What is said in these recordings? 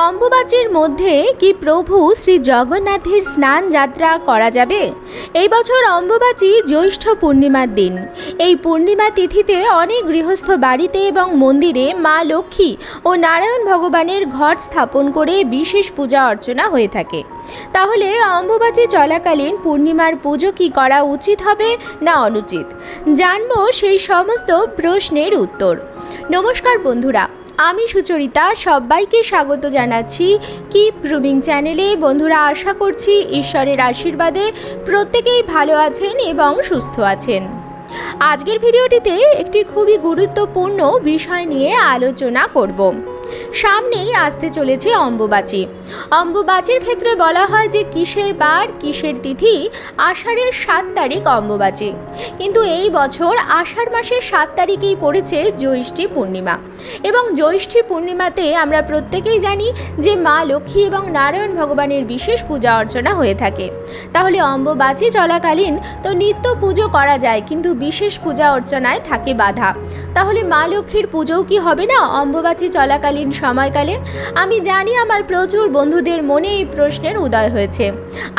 অম্বুবাচীর মধ্যে কি প্রভু শ্রী জগন্নাথের স্নান যাত্রা করা যাবে? এই বছর অম্বুবাচী জ্যৈষ্ঠ পূর্ণিমার দিন। এই পূর্ণিমা তিথিতে অনেক গৃহস্থ বাড়িতে এবং মন্দিরে মা লক্ষ্মী ও নারায়ণ ভগবানের ঘট স্থাপন করে বিশেষ পূজা অর্চনা হয়ে থাকে। তাহলে অম্বুবাচী চলাকালীন পূর্ণিমার পুজো কি করা উচিত হবে না অনুচিত, জানবো সেই সমস্ত প্রশ্নের উত্তর। নমস্কার বন্ধুরা, আমি সুচরিতা, সবাইকে স্বাগত জানাচ্ছি কিপ গ্রুমিং চ্যানেলে। বন্ধুরা, আশা করছি ঈশ্বরের আশীর্বাদে প্রত্যেকেই ভালো আছেন এবং সুস্থ আছেন। আজকের ভিডিওটিতে একটি খুবই গুরুত্বপূর্ণ বিষয় নিয়ে আলোচনা করব। সামনেই আসতে চলেছে অম্বুবাচী। অম্বুবাচীর ক্ষেত্রে বলা হয় যে কিসের বার কিসের তিথি, আষাঢ়ের 7 তারিখ অম্বুবাচী। কিন্তু এই বছর আষাঢ় মাসের 7 তারিখেই পড়েছে জ্যৈষ্ঠী পূর্ণিমা, এবং জ্যৈষ্ঠী পূর্ণিমাতে আমরা প্রত্যেকেই জানি যে মা লক্ষ্মী এবং নারায়ণ ভগবানের বিশেষ পূজা অর্চনা হয়ে থাকে। তাহলে অম্বুবাচী চলাকালীন তো নিত্য পুজো করা যায়, কিন্তু বিশেষ পূজা অর্চনায় থাকে বাধা। তাহলে মা লক্ষ্মীর পুজোও কি হবে না অম্বুবাচী চলাকালীন সময়কালে? আমি জানি আমার প্রচুর বন্ধুদের মনে এই প্রশ্নের উদয় হয়েছে।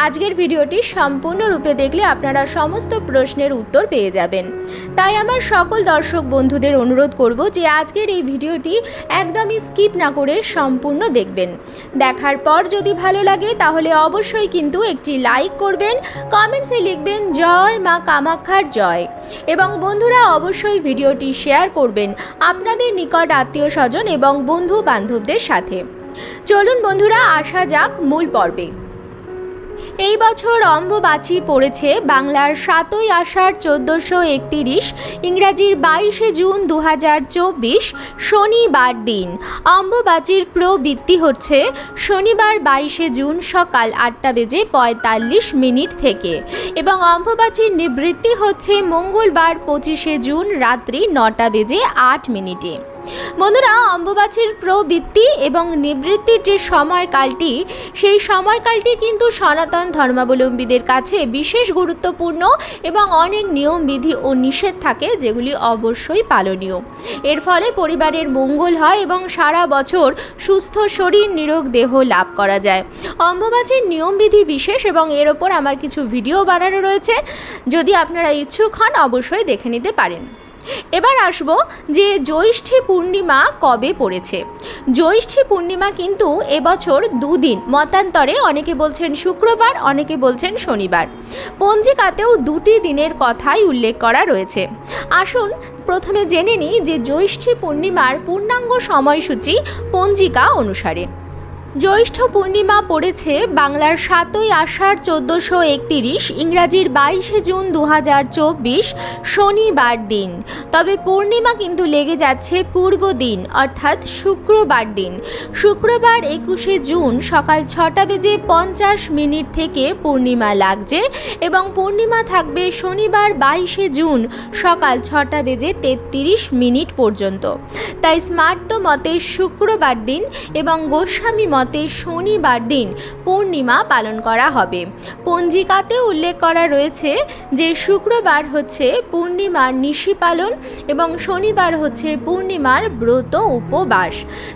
আজকের ভিডিওটি সম্পূর্ণরূপে দেখলে আপনারা সমস্ত প্রশ্নের উত্তর পেয়ে যাবেন। তাই আমার সকল দর্শক বন্ধুদের অনুরোধ করব যে আজকের এই ভিডিওটি একদমই স্কিপ না করে সম্পূর্ণ দেখবেন। দেখার পর যদি ভালো লাগে তাহলে অবশ্যই কিন্তু একটি লাইক করবেন, কমেন্টসে লিখবেন জয় মা কামাখ্যার জয়, এবং বন্ধুরা অবশ্যই ভিডিওটি শেয়ার করবেন আপনাদের নিকট আত্মীয় স্বজন এবং বন্ধু বান্ধবদের সাথে। চলুন বন্ধুরা, আসা যাক মূল পর্বে। এই বছর অম্বুবাচী পড়েছে বাংলার 7ই আষাঢ় 1431, ইংরাজির 22শে জুন 2024 শনিবার দিন। অম্বুবাচীর প্রবৃত্তি হচ্ছে শনিবার 22শে জুন সকাল 8:45 থেকে, এবং অম্বুবাচীর নিবৃত্তি হচ্ছে মঙ্গলবার 25শে জুন রাত্রি 9:08। বন্ধুরা, অম্বুবাচীর প্রবৃত্তি এবং নিবৃত্তির যে সময়কালটি, সেই সময়কালটি কিন্তু সনাতন ধর্মাবলম্বীদের কাছে বিশেষ গুরুত্বপূর্ণ, এবং অনেক নিয়মবিধি ও নিষেধ থাকে যেগুলি অবশ্যই পালনীয়। এর ফলে পরিবারের মঙ্গল হয় এবং সারা বছর সুস্থ শরীর নিরোগ দেহ লাভ করা যায়। অম্বুবাচীর নিয়মবিধি বিশেষ, এবং এর ওপর আমার কিছু ভিডিও বানানো রয়েছে, যদি আপনারা ইচ্ছুক হন অবশ্যই দেখে নিতে পারেন। এবার আসব যে জ্যৈষ্ঠী পূর্ণিমা কবে পড়েছে। জ্যৈষ্ঠী পূর্ণিমা কিন্তু এবছর দুদিন, মতান্তরে অনেকে বলছেন শুক্রবার, অনেকে বলছেন শনিবার। পঞ্জিকাতেও দুটি দিনের কথাই উল্লেখ করা রয়েছে। আসুন প্রথমে জেনে নিই যে জ্যৈষ্ঠী পূর্ণিমার পূর্ণাঙ্গ সময়সূচি পঞ্জিকা অনুসারে। জ্যৈষ্ঠ পূর্ণিমা পড়েছে বাংলার 7ই আষাঢ় 1431, ইংরাজির 22শে জুন 2024 শনিবার দিন। তবে পূর্ণিমা কিন্তু লেগে যাচ্ছে পূর্ব দিন, অর্থাৎ শুক্রবার দিন। শুক্রবার 21শে জুন সকাল 6:50 থেকে পূর্ণিমা লাগছে, এবং পূর্ণিমা থাকবে শনিবার 22শে জুন সকাল 6:33 পর্যন্ত। তাই স্মার্ত মতে শুক্রবার দিন এবং গোস্বামী মতে শনিবার দিন পূর্ণিমা পালন করা হবে। পঞ্জিকাতে উল্লেখ করা রয়েছে যে শুক্রবার হচ্ছে পূর্ণিমার নিশি পালন এবং শনিবার হচ্ছে পূর্ণিমার ব্রত উপবাস।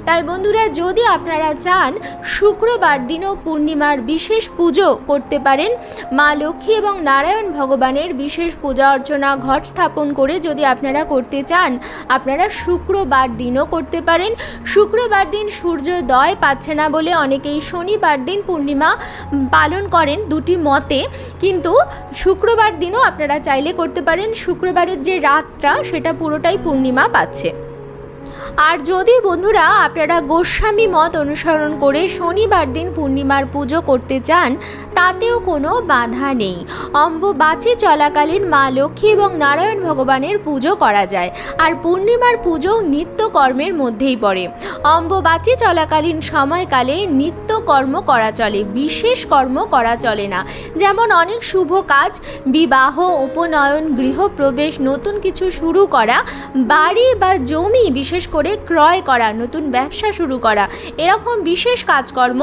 তাই বন্ধুরা, যদি আপনারা চান শুক্রবার দিনও পূর্ণিমার বিশেষ পুজো করতে পারেন, মা লক্ষ্মী এবং নারায়ণ ভগবানের বিশেষ পূজা অর্চনা ঘট স্থাপন করে যদি আপনারা করতে চান, আপনারা শুক্রবার দিনও করতে পারেন। শুক্রবার দিন সূর্যোদয় পাচ্ছে না বলে অনেকেই শনিবার দিন পূর্ণিমা পালন করেন, দুটি মতে। কিন্তু শুক্রবার দিনও আপনারা চাইলে করতে পারেন। শুক্রবারের যে রাতটা সেটা পুরোটাই পূর্ণিমা পাচ্ছে। আর যদি বন্ধুরা আপনারা গোস্বামী মত অনুসরণ করে শনিবার দিন পূর্ণিমার পুজো করতে চান, তাতেও কোনো বাধা নেই। অম্বুবাচী চলাকালীন মা লক্ষ্মী এবং নারায়ণ ভগবানের পুজো করা যায়, আর পূর্ণিমার পুজো নিত্যকর্মের মধ্যেই পড়ে। অম্বুবাচী চলাকালীন সময়কালে নিত্যকর্ম করা চলে, বিশেষ কর্ম করা চলে না। যেমন অনেক শুভ কাজ, বিবাহ, উপনয়ন, গৃহপ্রবেশ, নতুন কিছু শুরু করা, বাড়ি বা জমি বিশেষ করে ক্রয় করা, নতুন ব্যবসা শুরু করা, এরকম বিশেষ কাজকর্ম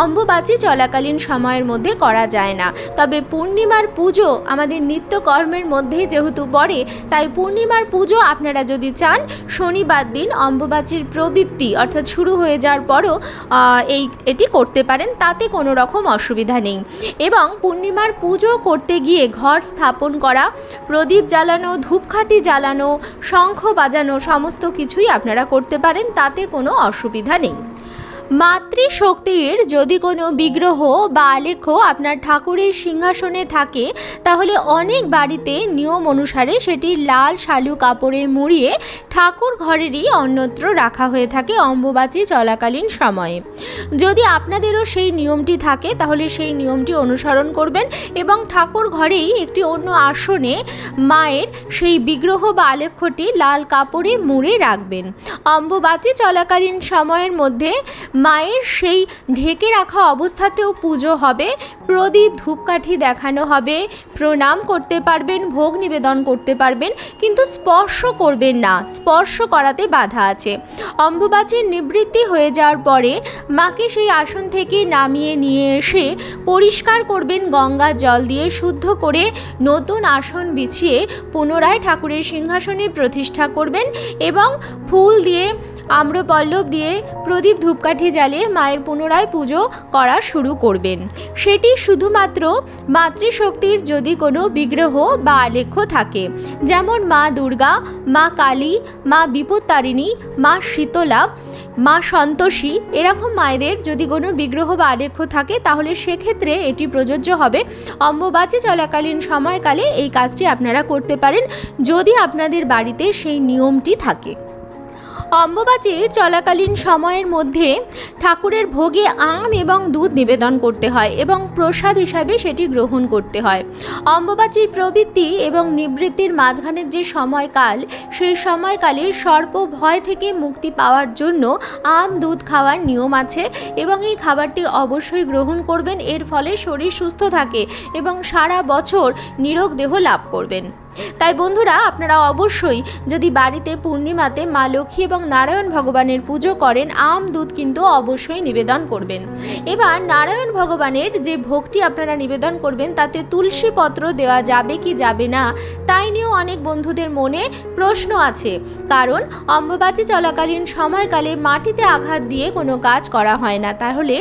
অম্বুবাচী চলাকালীন সময়ের মধ্যে করা যায় না। তবে পূর্ণিমার পুজো আমাদের নিত্যকর্মের মধ্যে যেহেতু পড়ে, তাই পূর্ণিমার পুজো আপনারা যদি চান শনিবার দিন অম্বুবাচীর প্রবৃত্তি অর্থাৎ শুরু হয়ে যাওয়ার পরও এটি করতে পারেন, তাতে কোনো রকম অসুবিধা নেই। এবং পূর্ণিমার পুজো করতে গিয়ে ঘট স্থাপন করা, প্রদীপ জ্বালানো, ধূপকাঠি জ্বালানো, শঙ্খ বাজানো সমস্ত কিছুই আপনারা করতে পারেন, তাতে কোনো অসুবিধা নেই। মাতৃশক্তির যদি কোনো বিগ্রহ বা আলেখ্য আপনার ঠাকুরের সিংহাসনে থাকে, তাহলে অনেক বাড়িতে নিয়ম অনুসারে সেটি লাল শালু কাপড়ে মুড়িয়ে ঠাকুর ঘরেরই অন্যত্র রাখা হয়ে থাকে অম্বুবাচী চলাকালীন সময়ে। যদি আপনাদেরও সেই নিয়মটি থাকে তাহলে সেই নিয়মটি অনুসরণ করবেন এবং ঠাকুর ঘরেই একটি অন্য আসনে মায়ের সেই বিগ্রহ বা আলেখ্যটি লাল কাপড়ে মুড়ে রাখবেন। অম্বুবাচী চলাকালীন সময়ের মধ্যে মায়ের সেই ঢেকে রাখা অবস্থাতেও পুজো হবে, প্রদীপ ধূপকাঠি দেখানো হবে, প্রণাম করতে পারবেন, ভোগ নিবেদন করতে পারবেন, কিন্তু স্পর্শ করবেন না, স্পর্শ করাতে বাধা আছে। অম্বুবাচীর নিবৃত্তি হয়ে যাওয়ার পরে মাকে সেই আসন থেকে নামিয়ে নিয়ে এসে পরিষ্কার করবেন গঙ্গা জল দিয়ে, শুদ্ধ করে নতুন আসন বিছিয়ে পুনরায় ঠাকুরের সিংহাসনে প্রতিষ্ঠা করবেন এবং ফুল দিয়ে, আম্রপল্লব দিয়ে, প্রদীপ ধূপকাঠি জ্বালিয়ে মায়ের পুনরায় পুজো করা শুরু করবেন। সেটি শুধুমাত্র মাতৃশক্তির যদি কোনো বিগ্রহ বা আলেখ্য থাকে, যেমন মা দুর্গা, মা কালী, মা বিপত্তারিণী, মা শীতলা, মা সন্তোষী, এরকম মায়েদের যদি কোনো বিগ্রহ বা আলেখ্য থাকে তাহলে সেক্ষেত্রে এটি প্রযোজ্য হবে। অম্বুবাচী চলাকালীন সময়কালে এই কাজটি আপনারা করতে পারেন যদি আপনাদের বাড়িতে সেই নিয়মটি থাকে। অম্বুবাচী চলাকালীন সময়ের মধ্যে ঠাকুরের ভোগে আম এবং দুধ নিবেদন করতে হয় এবং প্রসাদ হিসাবে সেটি গ্রহণ করতে হয়। অম্বুবাচীর প্রবৃত্তি এবং নিবৃত্তির মাঝখানের যে সময়কাল, সেই সময়কালে সর্প ভয় থেকে মুক্তি পাওয়ার জন্য আম দুধ খাওয়ার নিয়ম আছে এবং এই খাবারটি অবশ্যই গ্রহণ করবেন। এর ফলে শরীর সুস্থ থাকে এবং সারা বছর নিরোগ দেহ লাভ করবেন। তাই বন্ধুরা, আপনারা অবশ্যই যদি বাড়িতে পূর্ণিমাতে মা লক্ষ্মী এবং নারায়ণ ভগবানের পুজো করেন, আম দুধ কিন্তু অবশ্যই নিবেদন করবেন। এবার নারায়ণ ভগবানের যে ভোগটি আপনারা নিবেদন করবেন তাতে তুলসী পত্র দেওয়া যাবে কি যাবে না, তাই নিয়েও অনেক বন্ধুদের মনে প্রশ্ন আছে। কারণ অম্বুবাচী চলাকালীন সময়কালে মাটিতে আঘাত দিয়ে কোনো কাজ করা হয় না, তাহলে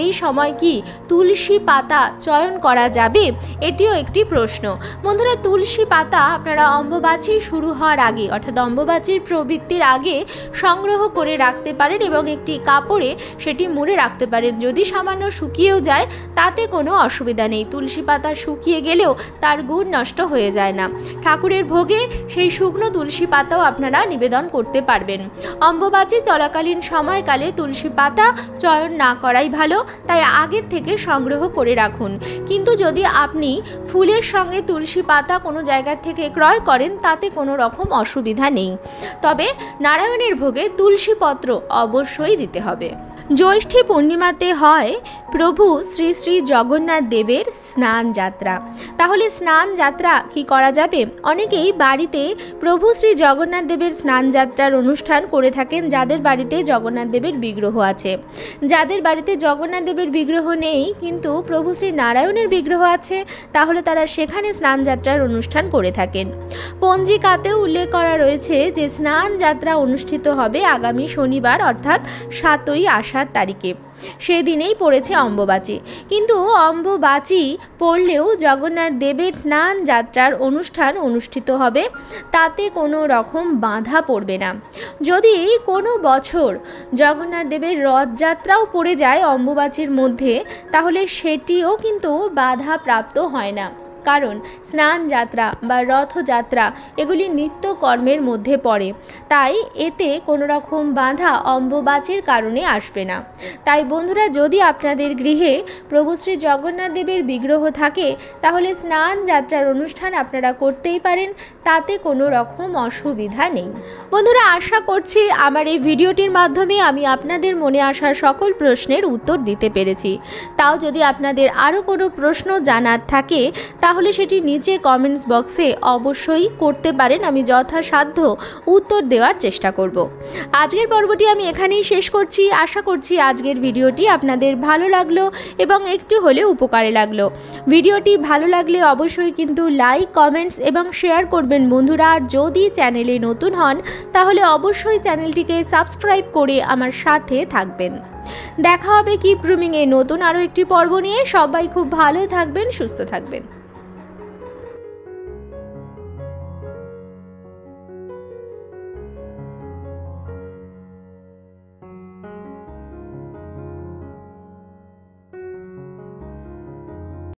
এই সময় কি তুলসী পাতা চয়ন করা যাবে? এটিও একটি প্রশ্ন। বন্ধুরা, তুলসী পাতা আপনারা অম্বুবাচী শুরু হওয়ার আগে অর্থাৎ অম্বুবাচীর প্রবৃত্তির আগে সংগ্রহ করে রাখতে পারেন এবং একটি কাপড়ে সেটি মুড়ে রাখতে পারেন। যদি সামান্য শুকিয়েও যায় তাতে কোনো অসুবিধা নেই, তুলসী পাতা শুকিয়ে গেলেও তার গুণ নষ্ট হয়ে যায় না। ঠাকুরের ভোগে সেই শুকনো তুলসী পাতাও আপনারা নিবেদন করতে পারবেন। অম্বুবাচী চলাকালীন সময়কালে তুলসী পাতা চয়ন না করাই ভালো, তাই আগের থেকে সংগ্রহ করে রাখুন। কিন্তু যদি আপনি ফুলের সঙ্গে তুলসী পাতা কোনো জায়গা থেকে ক্রয় করেন তাতে কোনো রকম অসুবিধা নেই, তবে নারায়ণের ভোগে তুলসী পত্র অবশ্যই দিতে হবে। জ্যৈষ্ঠী পূর্ণিমাতে হয় প্রভু শ্রী শ্রী জগন্নাথ দেবের স্নান যাত্রা। তাহলে স্নান যাত্রা কি করা যাবে? অনেকেই বাড়িতে প্রভু শ্রী জগন্নাথ দেবের স্নান যাত্রার অনুষ্ঠান করে থাকেন যাদের বাড়িতে জগন্নাথ দেবের বিগ্রহ আছে। যাদের বাড়িতে জগন্নাথ দেবের বিগ্রহ নেই কিন্তু প্রভু শ্রী নারায়ণের বিগ্রহ আছে, তাহলে তারা সেখানে স্নান যাত্রার অনুষ্ঠান করে থাকেন। পঞ্জিকাতেও উল্লেখ করা রয়েছে যে স্নান যাত্রা অনুষ্ঠিত হবে আগামী শনিবার অর্থাৎ 7ই আষাঢ় তারিখে। সেদিনেই পড়েছে অম্বুবাচী। কিন্তু অম্বুবাচী পড়লেও জগন্নাথ দেবের স্নান যাত্রার অনুষ্ঠান অনুষ্ঠিত হবে, তাতে কোনো রকম বাধা পড়বে না। যদি কোনো বছর জগন্নাথ দেবের রথযাত্রাও পড়ে যায় অম্বুবাচীর মধ্যে, তাহলে সেটিও কিন্তু বাধা প্রাপ্ত হয় না, কারণ স্নান যাত্রা বা রথযাত্রা এগুলি নিত্যকর্মের মধ্যে পড়ে, তাই এতে কোনো রকম বাধা অম্বুবাচীর কারণে আসবে না। তাই বন্ধুরা, যদি আপনাদের গৃহে প্রভু শ্রী জগন্নাথ দেবের বিগ্রহ থাকে তাহলে স্নান যাত্রার অনুষ্ঠান আপনারা করতেই পারেন, তাতে কোনো রকম অসুবিধা নেই। বন্ধুরা, আশা করছি আমার এই ভিডিওটির মাধ্যমে আমি আপনাদের মনে আসা সকল প্রশ্নের উত্তর দিতে পেরেছি। তাও যদি আপনাদের আরও কোনো প্রশ্ন জানার থাকে তাহলে সেটি নিচে কমেন্টস বক্সে অবশ্যই করতে পারেন, আমি যথাসাধ্য উত্তর দেওয়ার চেষ্টা করব। আজকের পর্বটি আমি এখানেই শেষ করছি। আশা করছি আজকের ভিডিওটি আপনাদের ভালো লাগলো এবং একটু হলেও উপকারে লাগলো। ভিডিওটি ভালো লাগলে অবশ্যই কিন্তু লাইক, কমেন্টস এবং শেয়ার করবেন বন্ধুরা। আর যদি চ্যানেলে নতুন হন তাহলে অবশ্যই চ্যানেলটিকে সাবস্ক্রাইব করে আমার সাথে থাকবেন। দেখা হবে কিপ গ্রুমিংয়ে নতুন আরও একটি পর্ব নিয়ে। সবাই খুব ভালো থাকবেন, সুস্থ থাকবেন।